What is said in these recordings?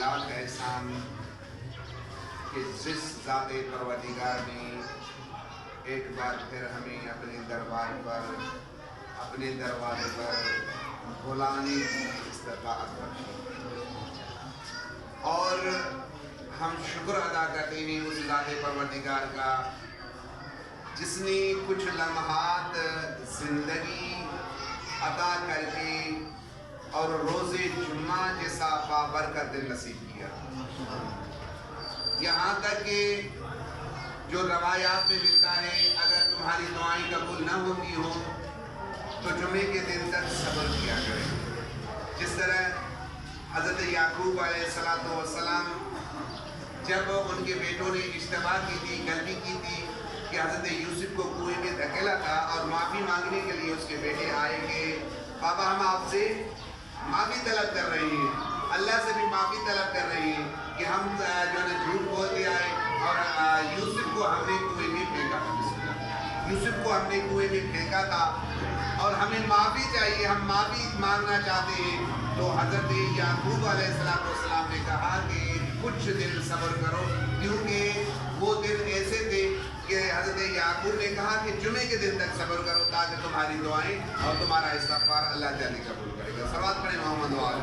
لاکھ احسان کہ جس ذات پروردگار نے ایک بار پھر ہمیں اپنے دروازے پر بلانے کی استطاعت بخشی، اور ہم شکر ادا کرتے ہیں اس ذات پروردگار کا جس نے کچھ لمحات زندگی عطا کر کے اور روز جمعہ جیسا بابرکت دن نصیب کیا، یہاں تک کہ جو روایات میں ملتا ہے اگر تمہاری دعائیں قبول نہ ہوتی ہوں تو جمعے کے دن تک صبر کیا کریں۔ جس طرح حضرت یعقوب علیہ السلام جب ان کے بیٹوں نے اشتباہ کی تھی، غلطی کی تھی کہ حضرت یوسف کو کنویں میں دھکیلا تھا، اور معافی مانگنے کے لیے اس کے بیٹے آئے کہ بابا ہم آپ سے معافی طلب کر رہے ہیں، اللہ سے بھی معافی طلب کر رہے ہیں کہ ہم جو ہے جھوٹ بول کے آئے اور یوسف کو ہم نے کنویں میں پھینکا تھا، یوسف کو ہم نے کنویں میں پھینکا تھا اور ہمیں معافی چاہیے، ہم معافی مانگنا چاہتے ہیں۔ تو حضرت یعقوب علیہ السلام نے کہا کہ کچھ دن صبر کرو، کیونکہ وہ دن ایسے تھے کہ حضرت یعقوب نے کہا کہ جمعے کے دن تک صبر کرو تاکہ تمہاری دعائیں اور تمہارا استغفار اللہ جل قبول کرے گا۔ صلوات پڑھیں محمد وآلہ۔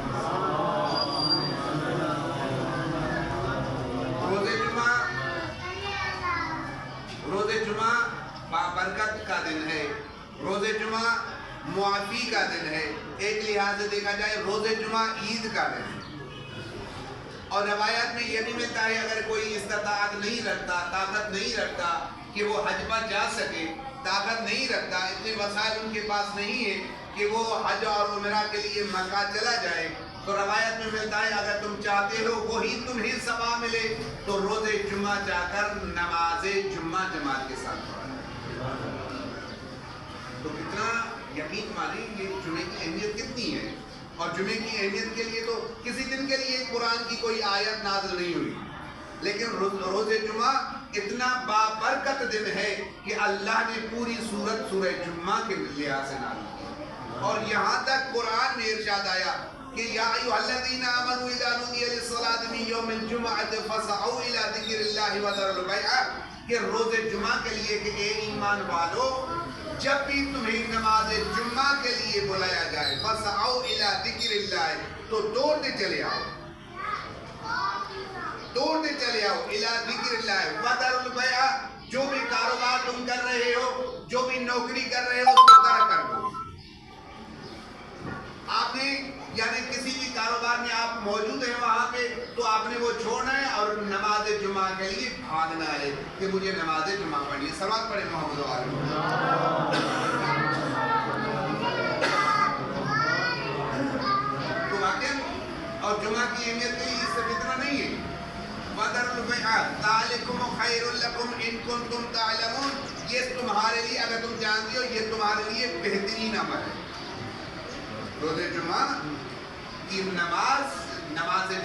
روز جمعہ بابرکت کا دن ہے، روز جمعہ معافی کا دن ہے، ایک لحاظ سے دیکھا جائے روز جمعہ عید کا دن ہے، اور روایات میں یہ بھی ملتا ہے اگر کوئی استطاعت نہیں رکھتا، طاقت نہیں رکھتا کہ وہ حج پر جا سکے، طاقت نہیں رکھتا، اتنے وسائل ان کے پاس نہیں ہے کہ وہ حج اور عمرہ کے لیے مکہ چلا جائے، تو روایت میں ملتا ہے اگر تم چاہتے ہو وہی تمہیں ثواب ملے تو روز جمعہ جا کر نماز جمعہ جماعت کے ساتھ پڑھا۔ تو کتنا یقین مانیں یہ جمعے کی اہمیت کتنی ہے، اور جمعے کی اہمیت کے لیے تو کسی دن کے لیے قرآن کی کوئی آیت نازل نہیں ہوئی، لیکن روز جمعہ اتنا بابرکت دن ہے کہ اللہ نے پوری سورہ جمعہ کے لحاظ سے نازل کی، اور یہاں تک قرآن میں ارشاد آیا کہ یا ایھا الذین آمنوا اذا نودی للصلاۃ من یوم الجمعۃ فاسعوا الی ذکر اللہ وذروا البیع، کہ روز جمعہ کے لیے کہ اے ایمان والو جب بھی تمہیں نماز جمعہ کے لیے بلایا جائے فاسعوا الی ذکر اللہ، تو دوڑتے چلے آؤ الی ذکر اللہ وذروا البیع، جو بھی کاروبار تم کر رہے ہو، جو بھی نوکری کر رہے ہو اس کو ترک کر دو۔ آپ نے یعنی کسی بھی کاروبار میں آپ موجود ہیں وہاں پہ تو آپ نے وہ چھوڑنا ہے اور نماز جمعہ کے لیے بھاگنا ہے کہ مجھے نماز جمعہ پڑھنی ہے۔ صلوات پڑھیں محمد وآلہ۔ تو واقعا اور جمعہ کی اہمیت کے لیے اس سے اتنا نہیں ہے۔ وَذَرُوا الْبَيْعَ ذَلِكُمْ خَيْرٌ لَكُمْ إِن كُنتُمْ تَعْلَمُونَ، یہ تمہارے لیے اگر تم جانتے ہو یہ تمہارے لیے بہترین عمل ہے۔ روز جمعہ کی نماز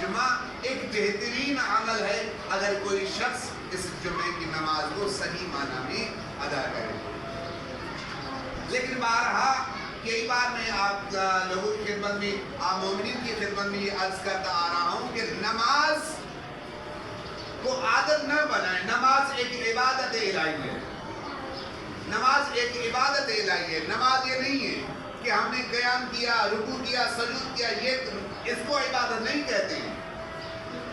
جمعہ ایک بہترین عمل ہے اگر کوئی شخص اس جمعے کی نماز کو صحیح معنی میں ادا کرے۔ لیکن بارہا کئی بار میں آپ لوگوں کی خدمت میں، آپ مومنین کی خدمت میں یہ عرض کرتا آ رہا ہوں کہ نماز کو عادت نہ بنائیں، نماز ایک عبادت الہی ہے، نماز ایک عبادت الہی ہے، نماز یہ نہیں ہے کہ ہم نے قیام کیا، رکوع کیا، سجود کیا، یہ اس کو عبادت نہیں کہتے ہیں۔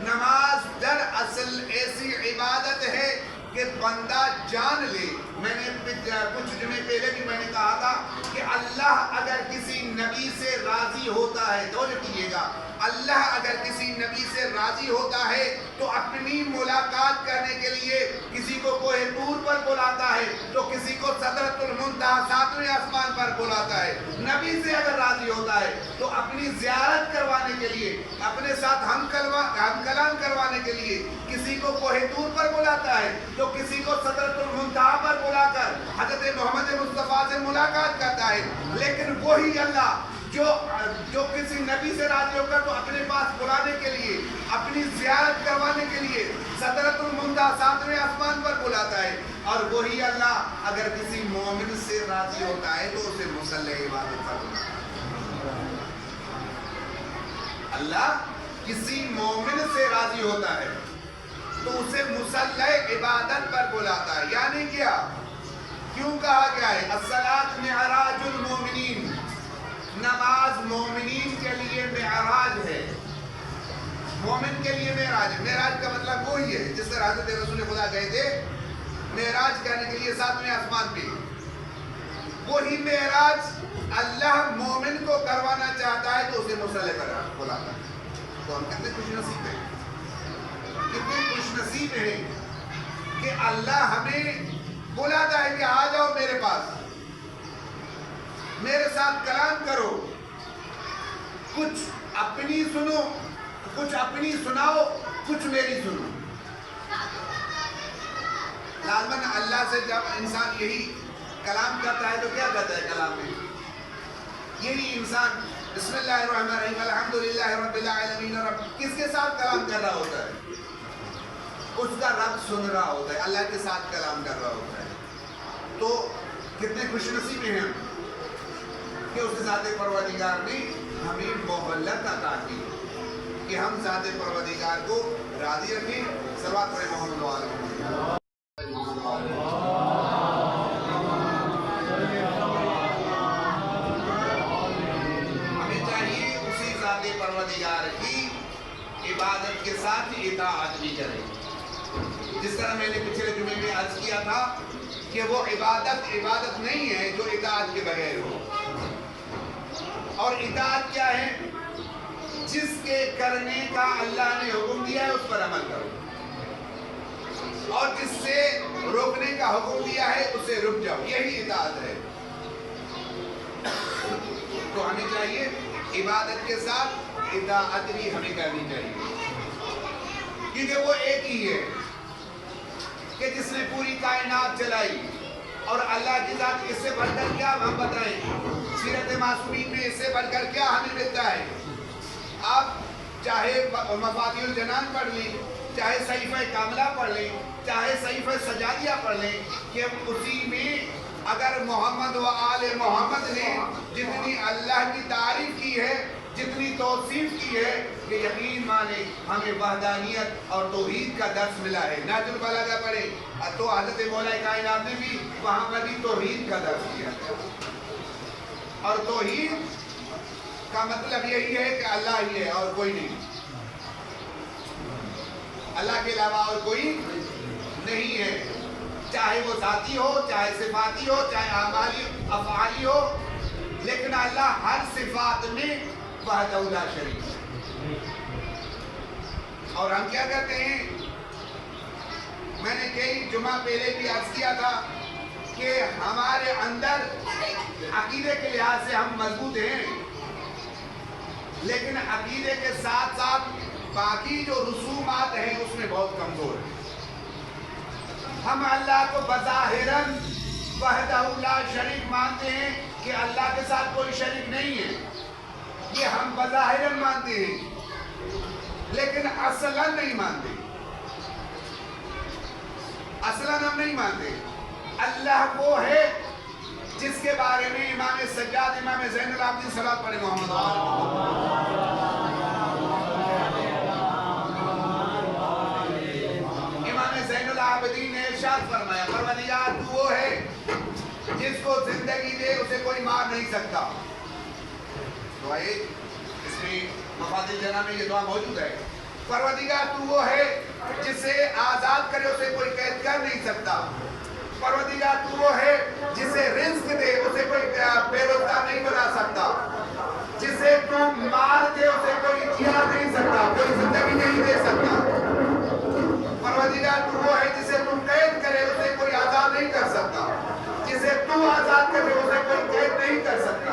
نماز دراصل ایسی عبادت ہے کہ بندہ جان لے، میں نے کچھ جمعے پہلے بھی میں نے کہا تھا کہ اللہ اگر کسی نبی سے راضی ہوتا ہے، توجہ کیجیے گا، اللہ اگر کسی نبی سے راضی ہوتا ہے تو اپنی ملاقات کرنے کے لیے کسی کو کوہ طور پر بلاتا ہے تو کسی کو سدرۃ المنتہا ساتویں آسمان پر بلاتا ہے۔ نبی سے اگر راضی ہوتا ہے تو اپنی زیارت کروانے کے لیے، اپنے ساتھ ہم کلام کروانے کے لیے کسی کو کوہ طور پر بلاتا ہے تو کسی کو سدرۃ المنتہا پر بلا کر حضرت محمد مصطفیٰ سے ملاقات کرتا ہے۔ لیکن وہی اللہ جو کسی نبی سے راضی ہو کر تو اپنے پاس بلانے کے لیے، اپنی زیارت کروانے کے لیے سدرۃ المنتہا ساتویں آسمان پر بلاتا ہے، اور وہی اللہ اگر کسی مومن سے راضی ہوتا ہے تو اسے مصلی عبادت پر بلاتا ہے۔ اللہ کسی مومن سے راضی ہوتا ہے تو اسے مسلح عبادت پر بلاتا ہے. یعنی کیا؟ کیوں کہا گیا ہے الصلاۃ معراج المومنین؟ نماز مومنین کے لیے معراج ہے. مومن کے لیے معراج ہے. معراج کا مطلب وہی ہے جس طرح حضرت رسول خدا گئے تھے معراج کرنے کے لیے 7ویں آسمان پہ. وہی معراج اللہ مومن کو کروانا چاہتا ہے تو اسے مصلی پر بلاتا ہے. تو ہم کتنے خوش نصیب ہیں، کتنے خوش نصیب ہیں کہ اللہ ہمیں بلاتا ہے کہ آ جاؤ میرے پاس، میرے ساتھ کلام کرو، کچھ اپنی سنو، کچھ اپنی سناؤ، کچھ میری سنو. لازماً اللہ سے جب انسان یہی کلام کرتا ہے تو کیا کہتا ہے کلام میں؟ یہی انسان بسم اللہ الرحمن الرحیم الحمدللہ رب العالمین رب کس کے ساتھ کلام کر رہا ہوتا ہے؟ اس کا رب سن رہا ہوتا ہے، اللہ کے ساتھ کلام کر رہا ہوتا ہے. تو کتنے خوش نصیب ہیں ہم کہ اس ذات پروردگار نے ہمیں مہلت عطا کی کہ ہم ذات پروردگار کو راضی رکھیں. صلوات پڑھیں محمد و آل محمد. ہمیں چاہیے اسی ذات پروردگار کی عبادت کے ساتھ اطاعت بھی کریں. جس طرح میں نے پچھلے جمعے میں عرض کیا تھا کہ وہ عبادت نہیں ہے جو اطاعت کے بغیر ہو. اور اطاعت کیا ہے؟ جس کے کرنے کا اللہ نے حکم دیا ہے اس پر عمل کرو، اور جس سے روکنے کا حکم دیا ہے اسے رک جاؤ. یہی اطاعت ہے. تو ہمیں چاہیے عبادت کے ساتھ اطاعت بھی ہمیں کرنی چاہیے، کیونکہ وہ ایک ہی ہے کہ جس نے پوری کائنات چلائی. اور اللہ کی ذات اس سے بڑھ کر کیا ہم بتائیں؟ سیرت معصومین میں اس سے بڑھ کر کیا ہمیں ملتا ہے؟ آپ چاہے مفاتیح الجنان پڑھ لیں، چاہے صحیفہ کاملہ پڑھ لیں، چاہے صحیفہ سجادیہ پڑھ لیں، کہ اسی میں اگر محمد و آل محمد نے جتنی اللہ کی تعریف کی ہے، جتنی توصیف کی ہے، کہ یقین مانے ہمیں وحدانیت اور توحید کا درس ملا ہے. نہج البلاغہ پڑھیں تو حضرت مولا کائنات نے بھی وہاں پر بھی توحید کا درس دیا. اور توحید کا مطلب یہی ہے کہ اللہ ہی ہے اور کوئی نہیں، اللہ کے علاوہ اور کوئی نہیں ہے. چاہے وہ ذاتی ہو، چاہے صفاتی ہو، چاہے اعمالی افعالی ہو، لیکن اللہ ہر صفات میں وحدہ لا شریک ہے. اور ہم کیا کرتے ہیں؟ میں نے کئی جمعہ پہلے بھی عرض کیا تھا کہ ہمارے اندر عقیدے کے لحاظ سے ہم مضبوط ہیں، لیکن عقیدے کے ساتھ ساتھ باقی جو رسومات ہیں اس میں بہت کمزور ہیں. ہم اللہ کو بظاہراً وحدہ لا شریک مانتے ہیں کہ اللہ کے ساتھ کوئی شریک نہیں ہے، یہ ہم بظاہراً مانتے ہیں، لیکن اصلاً نہیں مانتے. اصلاً ہم نہیں مانتے. اللہ وہ ہے جس کے بارے میں امام سجاد، امام زین العابدین صلوات پڑھیں محمد و آل محمد. امام زین العابدین نے ارشاد فرمایا پروردگار تو وہ ہے جس کو زندگی دے اسے کوئی مار نہیں سکتا. دعائے اس میں مفاتیح الجنان میں یہ دعا موجود ہے. پروردگار تو وہ ہے جسے آزاد کرے اسے کوئی قید کر نہیں سکتا. پروردگار تو وہ ہے جسے رزق دے اسے کوئی بے روزگار نہیں بنا سکتا. جسے تو مار دے اسے کوئی جیا نہیں سکتا، کوئی زندگی نہیں دے سکتا. پروردگار تو وہ ہے جسے تم قید کرے اسے کوئی آزاد نہیں کر سکتا. جسے تو آزاد کرے اسے کوئی قید نہیں کر سکتا.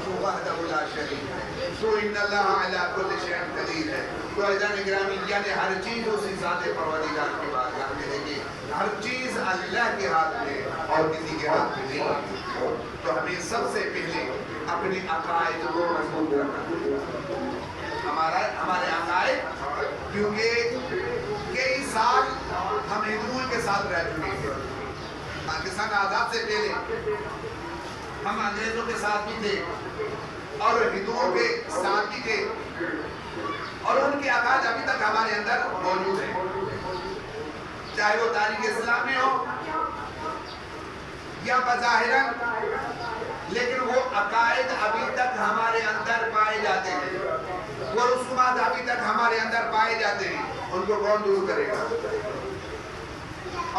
تو وحدہ لا شریک ہے. تو ان اللہ علی کل شیء قدیر ہے. تو عزیزان گرامی، یعنی ہر چیز اسی ذات پروردگار کے بارگاہ میں ہے کہ ہر چیز اللہ کے ہاتھ میں اور کسی کے ہاتھ میں نہیں. تو ہمیں سب سے پہلے اپنے عقائد کو مضبوط رکھنا ہے. ہمارے عقائد، کیونکہ کئی سال ہم ہندوؤں کے ساتھ رہ چکے ہیں. پاکستان آزاد سے پہلے ہم انگریزوں کے ساتھ بھی تھے اور ہندوؤں کے ساتھ بھی تھے، اور ان کے عقائد ابھی تک ہمارے اندر موجود ہیں، چاہے وہ تاریخ اسلام میں ہو یا بظاہراً، لیکن وہ عقائد ابھی تک ہمارے اندر پائے جاتے ہیں، وہ رسومات ابھی تک ہمارے اندر پائے جاتے ہیں، ان کو کون دور کرے گا؟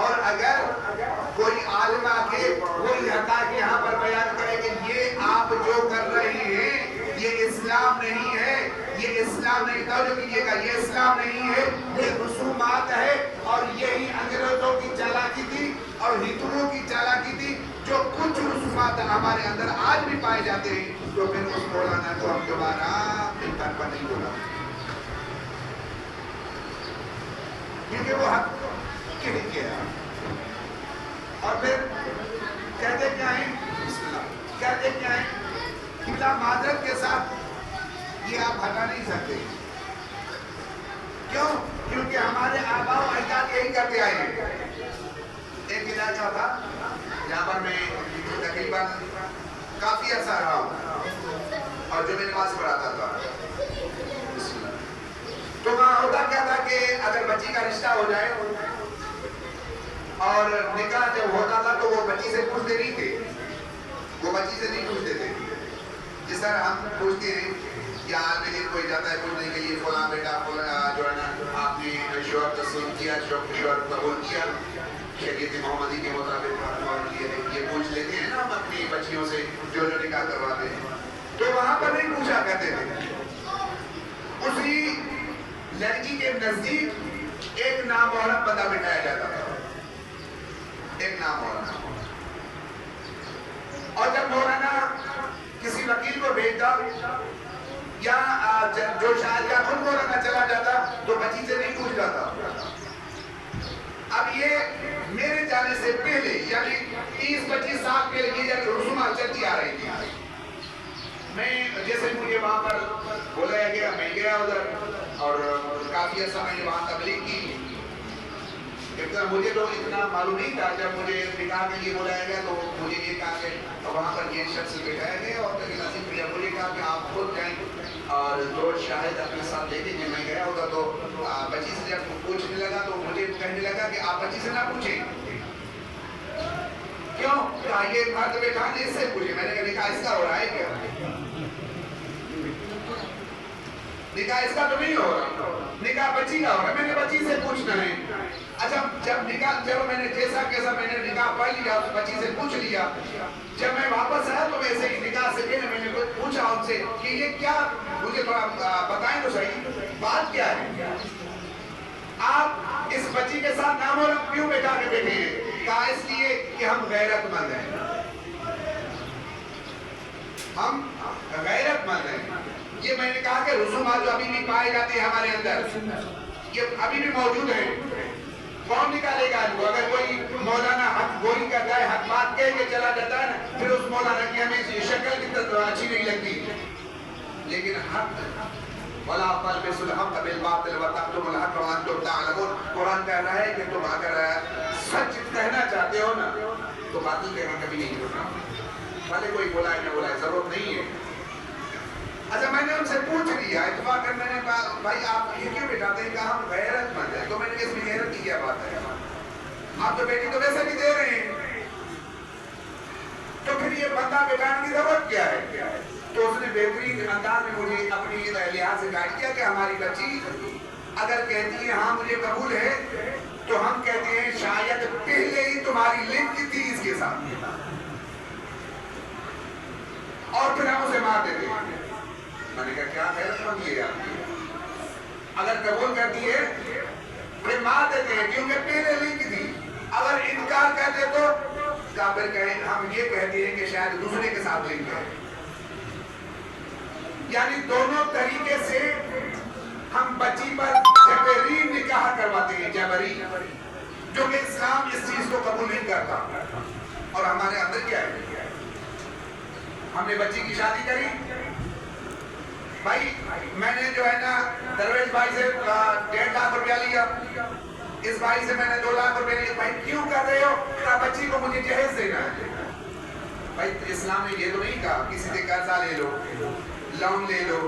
اور اگر کوئی عالم آ کے وہی حقائق یہاں پر بیان کرے کہ یہ آپ جو کر رہے ہیں یہ اسلام نہیں ہے، یہ اسلام نہیں، توجہ کیجیے گا، یہ اسلام نہیں ہے، یہ رسومات ہے، اور یہی انگریزوں کی چالاکی تھی اور ہٹلروں کی چالاکی تھی، جو کچھ رسومات ہمارے اندر آج بھی پائے جاتے ہیں، تو پھر اس مولانا کو ہم دوبارہ انکار پر نہیں بولا، کیونکہ وہ حق نہیں کیا۔ اور پھر کہتے کیا ہیں، بسم اللہ، کہتے کیا ہیں، بلا معذرت کے ساتھ یہ آپ ہٹا نہیں سکتے، کیوں؟ کیونکہ ہمارے آباء و اجداد یہی کرتے آئے ہیں۔ ایک علاقہ تھا جہاں پر میں تقریباً کافی عرصہ رہا ہوں اور جو میں نماز پڑھاتا تھا، تو وہاں ہوتا کیا تھا کہ اگر بچی کا رشتہ ہو جائے اور نکاح جب ہوتا تھا تو وہ بچی سے پوچھتے نہیں تھے، وہ بچی سے نہیں پوچھتے تھے جس طرح ہم پوچھتے ہیں، یا آدمی دن کوئی جاتا ہے پوچھنے کے لیے فلاں بیٹا فلاں جو ہے نا آپ نے شوہر تسلیم کیا، شوہر قبول کیا شریعت محمدی کے مطابق، اور یہ پوچھ لیتے ہیں نا ہم اپنی بچیوں سے جو نکاح کرواتے ہیں، تو وہاں پر نہیں پوچھا کرتے تھے۔ اسی لڑکی کے نزدیک ایک نامحرم بندہ بٹھایا جاتا تھا، ایک نامحرم، اور جب مولانا کسی وکیل کو بھیجتا یا جو شاید یا خود مولانا چلا جاتا تو بچی سے نہیں پوچھ جاتا۔ اب یہ میرے جانے سے پہلے یعنی 30-25 سال پہلے یہ رسومات چلتی آ رہی تھی۔ میں جیسے مجھے وہاں پر بولا گیا، میں گیا ادھر اور کافی عرصہ میں نے وہاں تبلیغ کی، مجھے تو اتنا معلوم نہیں تھا، جب مجھے نکاح کے لیے بلایا گیا تو مجھے یہ کہا کہ وہاں پر یہ شخص بٹھایا گیا اور مجھے کہا کہ آپ خود جائیں اور دو شاہد اپنے ساتھ لے کے میں گیا ہوگا، تو بچی سے جب پوچھنے لگا تو مجھے کہنے لگا کہ آپ بچی سے نہ پوچھیں، کیوں؟ کہا یہ مرد بیٹھا نہیں، اس سے پوچھیں۔ میں نے کہا نکاح اس کا ہو رہا ہے کیا؟ نکاح اس کا تو نہیں ہو رہا، نکاح بچی کا ہو رہا ہے، میں نے بچی سے پوچھنا ہے۔ اچھا جب نکاح، جب میں نے جیسا میں نے نکاح پڑھ لیا، بچی سے پوچھ لیا، جب میں واپس آیا تو ویسے ہی نکاح سے پہلے میں نے پوچھا ان سے کہ یہ کیا، مجھے تھوڑا بتائیں تو صحیح بات کیا ہے، آپ اس بچی کے ساتھ نامحرم کیوں بیٹھا کے بیٹھے ہیں؟ کہا اس لیے کہ ہم غیرت مند ہیں، ہم غیرت مند ہیں۔ یہ میں نے کہا کہ رسومات جو ابھی بھی پائے جاتے ہیں ہمارے اندر، یہ ابھی بھی موجود ہیں، کون نکالے گا ان کو؟ اگر کوئی مولانا حق گوئی کرتا ہے، حق بات کہہ کے چلا جاتا ہے نا، پھر اس مولانا کی ہمیں شکل کی اچھی نہیں لگتی، لیکن حق وَلَا تَلْبِسُوا الْحَقَّ بِالْبَاطِلِ وَتَكْتُمُوا الْحَقَّ وَأَنْتُمْ تَعْلَمُونَ۔ قرآن کہہ رہا ہے کہ تم اگر سچ کہنا چاہتے ہو نا تو باطل کہنا کبھی نہیں کرنا، بھلے کوئی بولائے نہ بولائے، ضرورت نہیں ہے۔ اچھا میں نے ان سے پوچھ لیا، اتفاق کر میں نے کہا بھائی آپ یہ کیوں بٹھاتے ہیں؟ کہا ہم غیرت مند ہیں۔ تو میں نے کہا اس میں غیرت کی کیا بات ہے؟ آپ تو بیٹی تو ویسے بھی دے رہے ہیں، تو پھر یہ بندہ بٹھانے کی ضرورت کیا ہے؟ تو اس نے بہترین انداز میں مجھے اپنی لحاظ سے گائیڈ کیا کہ ہماری بچی اگر کہتی ہے ہاں مجھے قبول ہے، تو ہم کہتے ہیں شاید پہلے ہی تمہاری لنک تھی اس کے ساتھ، اور پھر ہم اسے مار دیتے ہیں۔ میں نے کہا کیا غیرت مندی ہے آپ کی؟ اگر قبول کرتی ہے پھر مار دیتے ہیں کیونکہ پہلے لنک تھی، اگر انکار کرتے تو کافر کہیں، ہم یہ کہتے ہیں کہ شاید دوسرے کے ساتھ لنک ہے۔ یعنی دونوں طریقے سے ہم بچی پر جبری نکاح کرواتے ہیں، جبری، جو کہ اسلام اس چیز کو قبول نہیں کرتا۔ اور ہمارے اندر کیا ہے؟ ہم نے بچی کی شادی کری، بھائی میں نے جو ہے نا درویش بھائی سے 1.5 لاکھ روپیہ لیا، اس بھائی سے میں نے 2 لاکھ روپیہ لیا، بھائی کیوں کر رہے ہو؟ کہ بچی کو مجھے جہیز دینا ہے۔ بھائی اسلام نے یہ تو نہیں کہا کسی سے قرضہ لے لو، لون لے لو،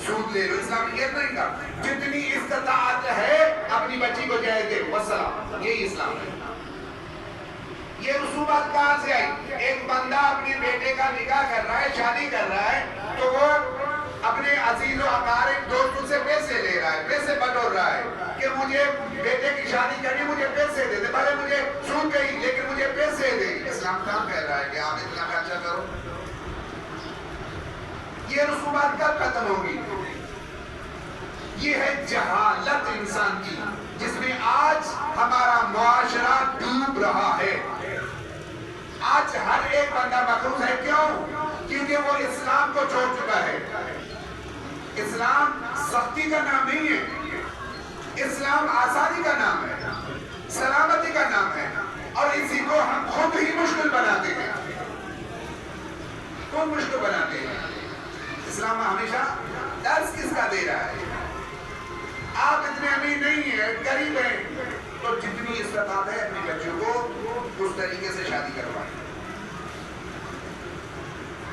سود لے لو. اسلام یہ نہیں کہا جتنی استطاعت ہے اپنی بچی کو جہیز دے والسلام. یہی اسلام ہے. یہ رسومات کہاں سے آئی؟ ایک بندہ اپنے بیٹے کا نکاح کر رہا ہے، شادی کر رہا ہے، تو وہ اپنے عزیز و اقارب دوستوں سے پیسے لے رہا ہے، پیسے بٹور رہا ہے کہ مجھے بیٹے کی شادی کرنی، مجھے پیسے دے دے، بھلے مجھے سود گئی لیکن مجھے پیسے دے. اسلام کہاں کہہ رہا ہے کہ آپ اتنا خرچہ کرو؟ یہ رسومات کب ختم ہوگی؟ یہ ہے جہالت انسان کی جس میں آج ہمارا معاشرہ ڈوب رہا ہے. آج ہر ایک بندہ مقروض ہے. کیوں؟ کیونکہ وہ اسلام کو چھوڑ چکا ہے. اسلام سختی کا نام نہیں ہے، اسلام آسانی کا نام ہے، سلامتی کا نام ہے، اور اسی کو ہم خود ہی مشکل بناتے ہیں. خود مشکل بناتے ہیں. اسلام ہمیشہ درس کس کا دے رہا ہے؟ آپ اتنے امیر نہیں ہیں، غریب ہیں، تو جتنی استطاعت ہے اپنی بچوں کو اس طریقے سے شادی کروائیں.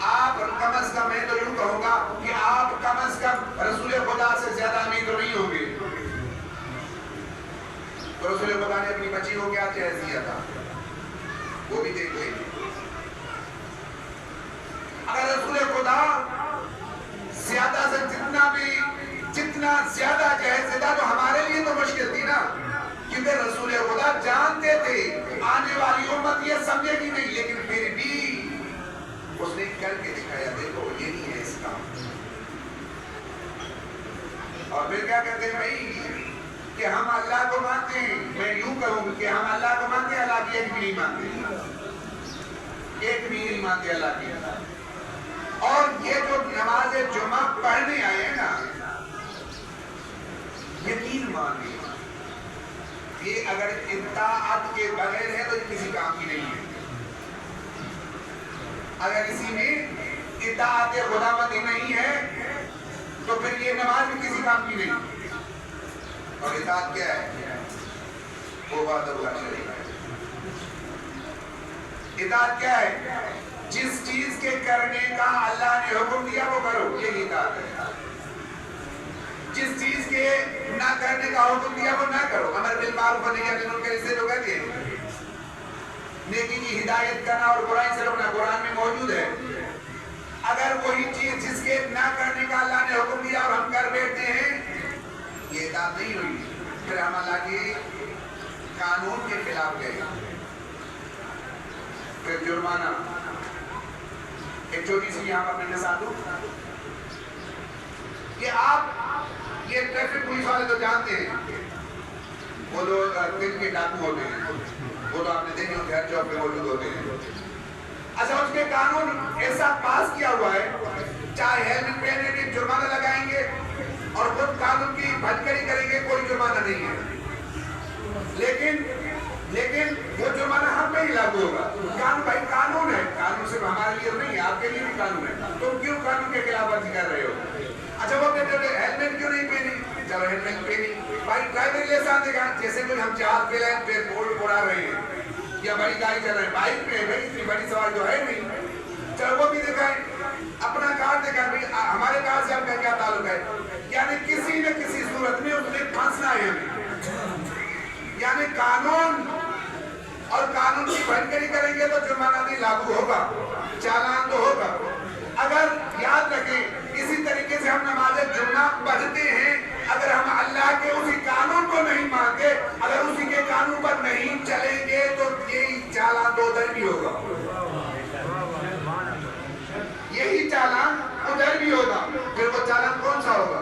آپ کم از کم، میں تو یوں کہوں گا کہ آپ کم از کم رسول خدا سے زیادہ امیر تو نہیں ہوں گے. تو رسول خدا نے اپنی بچی کو کیا جہیز دیا تھا وہ بھی دیکھ لیں. اگر رسول خدا زیادہ سے جتنا زیادہ جہیز دیتا تو ہمارے لیے تو مشکل تھی نا، کیونکہ رسول خدا جانتے تھے آنے والی امت یہ سمجھے گی نہیں، لیکن پھر بھی اس نے کر کے دکھایا. دیکھو یہی ہے اسلام. اور پھر کیا کہتے ہیں بھائی کہ ہم اللہ کو مانتے ہیں. میں یوں کہوں کہ ہم اللہ کو مانتے ہیں، اللہ کی ایک بھی نہیں مانتے، ایک بھی نہیں مانتے اللہ کی. اور یہ جو نماز جمعہ پڑھنے آئے ہیں نا، یقین مانیے یہ اگر اطاعت کے بغیر ہے تو یہ کسی کام کی نہیں ہے. اگر کسی میں اطاعت خداوندی نہیں ہے تو پھر یہ نماز بھی کسی کام کی نہیں. اور اطاعت کیا ہے؟ وہ بات اللہ شریک ہے. اطاعت کیا ہے؟ جس چیز کے کرنے کا اللہ نے حکم دیا وہ کرو، یہ اطاعت ہے. جس چیز کے نہ کرنے کا حکم دیا وہ نہ کرو. امر بالمعروف و نہی عن المنکر اسے لوگ کہتے ہیں نیکی کی ہدایت کرنا اور برائی سے روکنا قرآن میں موجود ہے. اگر وہی چیز جس کے نہ کرنے کا اللہ نے حکم دیا اور ہم کر بیٹھتے ہیں یہ اطاعت نہیں ہوئی، پھر ہم اللہ کے قانون کے خلاف گئے. پھر جرمانہ. ایک چھوٹی سی یہاں پر میں مثال دوں کہ آپ یہ ٹریفک پولیس والے تو جانتے ہیں، وہ لوگ دن کے ڈاکو ہوتے ہیں، وہ تو آپ نے دیکھے ہوتے ہیں ہر چوک پہ موجود ہوتے ہیں. اچھا اس کے قانون ایسا پاس کیا ہوا ہے چاہے ہیلمٹ پہنے کے جرمانہ لگائیں گے اور خود قانون کی بھٹکڑی کریں گے کوئی جرمانہ نہیں ہے. لیکن وہ جرمانہ ہم پہ ہی لاگو ہوگا. قانون بھائی قانون ہے، قانون صرف ہمارے لیے نہیں ہے، آپ کے لیے بھی قانون ہے. تم کیوں قانون کے خلاف ورزی کر رہے ہو؟ اچھا وہ کہتے ہیں ہیلمٹ کیوں نہیں پہنی؟ چلو ہیلمٹ پہنی. بھائی ڈرائیونگ لائسنس دکھا. جیسے کوئی ہم جہاز پہ لائن پہ بورڈ اڑا رہے ہیں یا بڑی گاڑی چل رہے ہیں، بائک پہ بھائی اتنی بڑی سواری تو ہے نہیں، چلو وہ بھی دکھائیں. اپنا کارڈ دکھائیں. بھائی ہمارے کار سے آپ کا کیا تعلق ہے؟ یعنی کسی نہ کسی صورت میں اس نے پھنسنا ہے ہمیں. یعنی قانون اور قانون کی بھٹکڑی کریں گے تو جرمانہ بھی لاگو ہوگا، چالان تو ہوگا. اگر یاد رکھیں اسی طریقے سے ہم نماز جمعہ پڑھتے ہیں، اگر ہم اللہ کے اسی قانون کو نہیں مانتے، اگر اسی کے قانون پر نہیں چلیں گے تو یہی چالان دو ادھر بھی ہوگا، یہی چالان ادھر بھی ہوگا. پھر وہ چالان کون سا ہوگا؟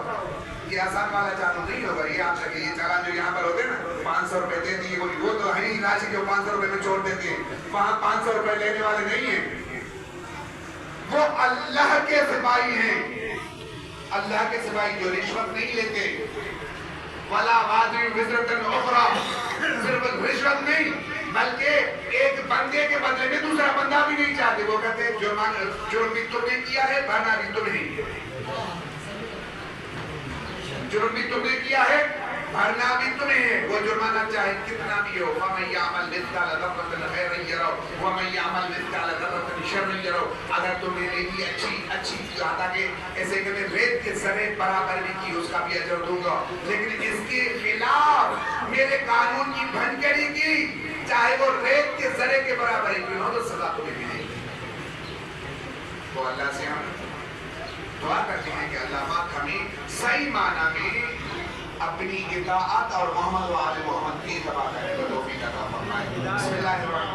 یہ آسان والا چالان نہیں ہوگا. یہ آپ سے یہ چالان جو یہاں پر ہوتے ہیں نا 500 روپے دے دیے، وہ تو ہے ہی راشی جو 500 روپے میں چھوڑ دیتے ہیں. وہاں 500 روپے لینے والے نہیں ہیں، وہ اللہ کے سپاہی ہیں. اللہ کے سپاہی جو رشوت نہیں لیتے. وَلَا وَازِرٌ وِزْرَةً أُخْرَىٰ. صرف رشوت نہیں بلکہ ایک بندے کے بدلے میں دوسرا بندہ بھی نہیں چاہتے. وہ کہتے ہیں جرم بھی تم نے کیا ہے، بھرنا بھی تم نے. جرم بھی تم نے کیا ہے، بھرنا بھی تمہیں ہے. وہ جرمانہ چاہے کتنا بھی ہو وَمَن يَعْمَلْ مِثْقَالَ ذَرَّةٍ خَيْرًا يَرَهُ وَمَن يَعْمَلْ مِثْقَالَ ذَرَّةٍ شَرًّا يَرَهُ اگر تم نے نیکی اچھی کہا کہ ایسے کہ میں ریت کے ذرے برابر بھی کی اس کا بھی اجر دوں گا لیکن اس کے خلاف میرے قانون کی بھنکڑی کی چاہے وہ ریت کے ذرے کے برابر ہی کیوں نہ تو سزا تمہیں ملے گی تو اللہ سے ہم دعا کرتے ہیں کہ اللہ پاک ہمیں صحیح معنی میں اپنی اطاعت اور محمد و آل محمد کی اتباع کرنے کو توفیق عطا فرمائے. بسم اللہ الرحمن